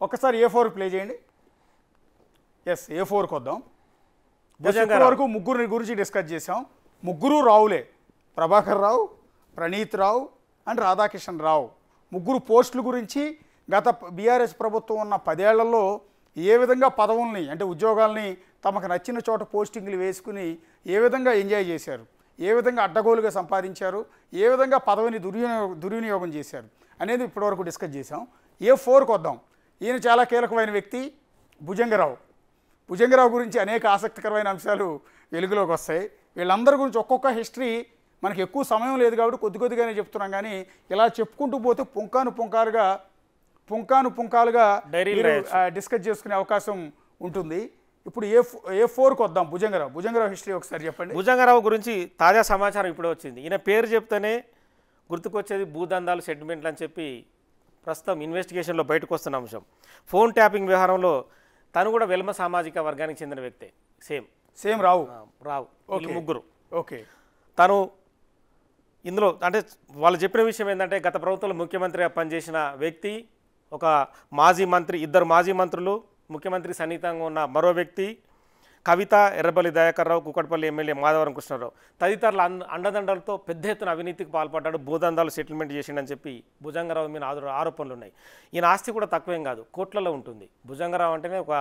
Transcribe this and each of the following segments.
ఒక్కసారి A4 play చేయండి. Yes, A4కి వద్దాం. ఇప్పటి వరకు ముగ్గురు గురించి డిస్కస్ చేసాం. ముగ్గురు రావులే, ప్రభాకర్ రావు, ప్రణీత్ రావు అండ్ రాధాకిషన్ రావు. ముగ్గురు పోస్టుల గురించి గత బీఆర్ఎస్ ప్రభుత్వం ఉన్న 10 ఏళ్లలో ఏ విధంగా పదవుల్ని అంటే ఉద్యోగాల్ని తమకు నచ్చిన చోట పోస్టింగ్లు వేసుకుని ఏ విధంగా ఎంజాయ్ చేశారు, ఏ విధంగా అడ్డగోలుగా సంపాదించారు, ఏ విధంగా పదవిని దుర్వినియోగం చేశారు అనేది ఇప్పటివరకు డిస్కస్ చేసాం. A4కి వద్దాం. ఈయన చాలా కీలకమైన వ్యక్తి భుజంగరావు. భుజంగరావు గురించి అనేక ఆసక్తికరమైన అంశాలు వెలుగులోకి వస్తాయి. వీళ్ళందరి గురించి ఒక్కొక్క హిస్టరీ మనకి ఎక్కువ సమయం లేదు కాబట్టి కొద్దిగానే చెప్తున్నాం. కానీ ఇలా చెప్పుకుంటూ పోతే పుంకాలుగా డిస్కస్ చేసుకునే అవకాశం ఉంటుంది. ఇప్పుడు A4కి వద్దాం. భుజంగరావు హిస్టరీ ఒకసారి చెప్పండి. భుజంగరావు గురించి తాజా సమాచారం ఇప్పుడే వచ్చింది. ఈయన పేరు చెప్తేనే గుర్తుకొచ్చేది భూదందాలు, సెటిల్మెంట్లు అని చెప్పి ప్రస్తుతం ఇన్వెస్టిగేషన్లో బయటకు వస్తున్న అంశం. ఫోన్ ట్యాపింగ్ వ్యవహారంలో తను కూడా వెల్మ సామాజిక వర్గానికి చెందిన వ్యక్తే. సేమ్ రావు ముగ్గురు. ఓకే. తను ఇందులో అంటే వాళ్ళు చెప్పిన విషయం ఏంటంటే గత ప్రభుత్వంలో ముఖ్యమంత్రిగా పనిచేసిన వ్యక్తి, ఒక మాజీ మంత్రి, ఇద్దరు మాజీ మంత్రులు, ముఖ్యమంత్రి సన్నిహితంగా ఉన్న మరో వ్యక్తి, కవిత, ఎర్రబల్లి దయాకర్ రావు, కూకట్పల్లి ఎమ్మెల్యే మాధవరం కృష్ణారావు తదితరుల అండదండలతో పెద్ద ఎత్తున అవినీతికి పాల్పడ్డాడు, భూదందాలు సెటిల్మెంట్ చేసిండని చెప్పి భుజంగరావు మీద ఆరోపణలు ఉన్నాయి. ఈయన ఆస్తి కూడా తక్కువేం కాదు, కోట్లలో ఉంటుంది. భుజంగరావు అంటేనే ఒక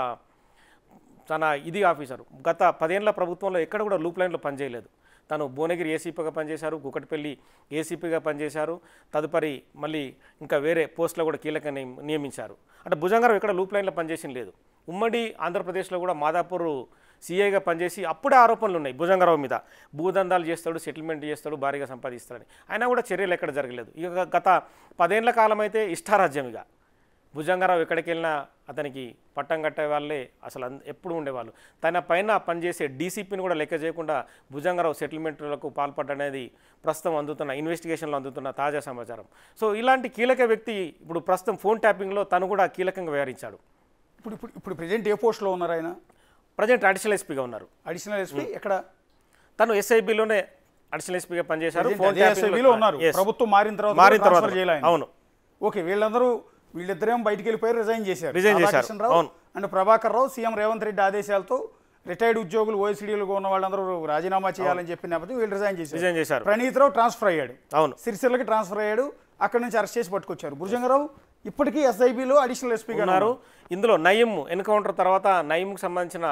చాలా ఇది ఆఫీసరు. గత 10 ఏళ్ల ప్రభుత్వంలో ఎక్కడ కూడా లూప్ లైన్లో పనిచేయలేదు. తను భువనగిరి ఏసీపీగా పనిచేశారు, కూకట్పల్లి ఏసీపీగా పనిచేశారు. తదుపరి మళ్ళీ ఇంకా వేరే పోస్టులో కూడా కీలకంగా నియమించారు. అంటే భుజంగరావు ఎక్కడ లూప్ లైన్లో పనిచేసింది లేదు. ఉమ్మడి ఆంధ్రప్రదేశ్లో కూడా మాదాపూర్ సీఐగా పనిచేసి అప్పుడే ఆరోపణలు ఉన్నాయి భుజంగరావు మీద. భూదందాలు చేస్తాడు, సెటిల్మెంట్ చేస్తాడు, భారీగా సంపాదిస్తాడని. అయినా కూడా చర్యలు ఎక్కడ జరగలేదు. ఇక గత 10 ఏళ్ల కాలం అయితే ఇష్టారాజ్యం. ఇక భుజంగరావు ఎక్కడికి వెళ్ళినా అతనికి పట్టం కట్టే వాళ్ళే అసలు ఎప్పుడు ఉండేవాళ్ళు. తన పైన పనిచేసే డీసీపీని కూడా లెక్క చేయకుండా భుజంగరావు సెటిల్మెంట్లకు పాల్పడ్డనేది ప్రస్తుతం ఇన్వెస్టిగేషన్లో అందుతున్న తాజా సమాచారం. సో ఇలాంటి కీలక వ్యక్తి ఇప్పుడు ప్రస్తుతం ఫోన్ ట్యాపింగ్లో తను కూడా కీలకంగా వ్యవహరించాడు. ఇప్పుడు ప్రెజెంట్ ఏ పోస్ట్లో ఉన్నారు ఆయన? ప్రజెంట్ అడిషనల్ ఎస్పీగా ఉన్నారు. అడిషనల్ ఎస్పీ ఎక్కడ? తను ఎస్ఐబిలోనే అడిషనల్ ఎస్పీగా పనిచేశారు. ప్రభుత్వం మారిన తర్వాత అవును. ఓకే. వీళ్ళిద్దరేమో బయటికి వెళ్ళిపోయి రిజైన్ చేశారు. అవును. అండ్ ప్రభాకర్ రావు సీఎం రేవంత్ రెడ్డి ఆదేశాలతో రిటైర్డ్ ఉద్యోగులు ఓఎస్డీలుగా ఉన్న వాళ్ళందరూ రాజీనామా చేయాలని చెప్పిన నేపథ్యం వీళ్ళు రిజైన్ చేశారు. ప్రణీత్ రావు ట్రాన్స్ఫర్ అయ్యాడు. అవును. సిరిసిల్లకి ట్రాన్స్ఫర్ అయ్యాడు. అక్కడ నుంచి అరెస్ట్ చేసి పట్టుకొచ్చారు. భుజంగరావు ఇప్పటికీ ఎస్ఐబిలో అడిషనల్ ఎస్పీగా ఉన్నారు. ఇందులో నయీం ఎన్కౌంటర్ తర్వాత నయీంకు సంబంధించిన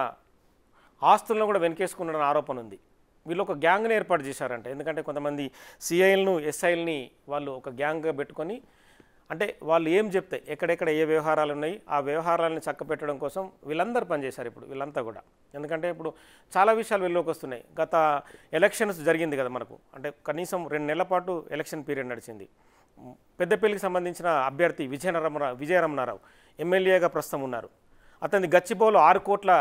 ఆస్తులను కూడా వెనకేసుకున్న ఆరోపణ ఉంది. వీళ్ళు ఒక గ్యాంగ్ని ఏర్పాటు చేశారంట. ఎందుకంటే కొంతమంది సిఐలను, ఎస్ఐల్ని వాళ్ళు ఒక గ్యాంగ్గా పెట్టుకొని, అంటే వాళ్ళు ఏం చెప్తే ఎక్కడెక్కడ ఏ వ్యవహారాలు ఉన్నాయి ఆ వ్యవహారాలను చక్కపెట్టడం కోసం వీళ్ళందరూ పనిచేశారు. ఇప్పుడు వీళ్ళంతా కూడా ఎందుకంటే ఇప్పుడు చాలా విషయాలు వెళ్ళలోకి వస్తున్నాయి. గత ఎలక్షన్స్ జరిగింది కదా మనకు, అంటే కనీసం 2 నెలల పాటు ఎలక్షన్ పీరియడ్ నడిచింది. పెద్దపల్లికి సంబంధించిన అభ్యర్థి విజయరమణారావు ఎమ్మెల్యేగా ప్రస్తుతం ఉన్నారు. అతని గచ్చిబౌలో 6 కోట్ల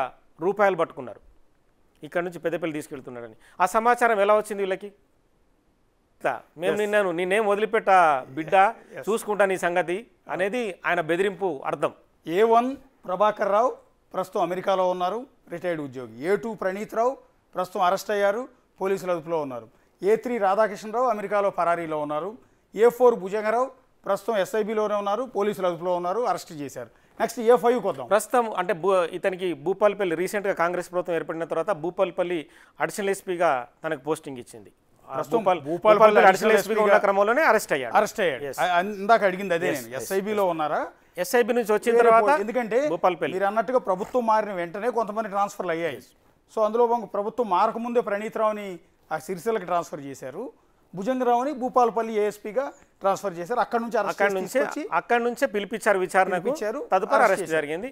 రూపాయలు పట్టుకున్నారు. ఇక్కడ నుంచి పెద్దపల్లి తీసుకెళ్తున్నాడని ఆ సమాచారం ఎలా వచ్చింది వీళ్ళకి? మేము నిన్నేం వదిలిపెట్టా బిడ్డ, చూసుకుంటా నీ సంగతి అనేది ఆయన బెదిరింపు అర్థం. A1 ప్రభాకర్ రావు ప్రస్తుతం అమెరికాలో ఉన్నారు, రిటైర్డ్ ఉద్యోగి. A2 ప్రణీత్ రావు ప్రస్తుతం అరెస్ట్ అయ్యారు, పోలీసుల అదుపులో ఉన్నారు. A3 రాధాకిషన్ రావు అమెరికాలో పరారీలో ఉన్నారు. A4 భుజంగరావు ప్రస్తుతం ఎస్ఐబిలోనే ఉన్నారు, పోలీసుల అదుపులో ఉన్నారు, అరెస్ట్ చేశారు. నెక్స్ట్ A5కి వద్దాం. ప్రస్తుతం అంటే ఇతనికి భూపాలపల్లి రీసెంట్గా కాంగ్రెస్ ప్రభుత్వం ఏర్పడిన తర్వాత భూపాలపల్లి అడిషనల్ ఎస్పీగా తనకు పోస్టింగ్ ఇచ్చింది. క్రమంలోనే అరెస్ట్ అయ్యాడు. ఇందాక అడిగింది అదే, నేను ఎస్ఐబిలో ఉన్నారా? ఎస్ఐబి నుంచి వచ్చిన తర్వాత ఎందుకంటే మీరు అన్నట్టుగా ప్రభుత్వం మారిన వెంటనే కొంతమంది ట్రాన్స్ఫర్లు అయ్యాయి. సో అందులో ప్రభుత్వం మారకముందే ప్రణీత్ రావుని ఆ సిరిసిల్లకి ట్రాన్స్ఫర్ చేశారు, భుజంగరావుని భూపాలపల్లి ఏఎస్పీగా ట్రాన్స్ఫర్ చేశారు. అక్కడ నుంచే పిలిపించారు, విచారణకు, తదుపరి అరెస్ట్ జరిగింది.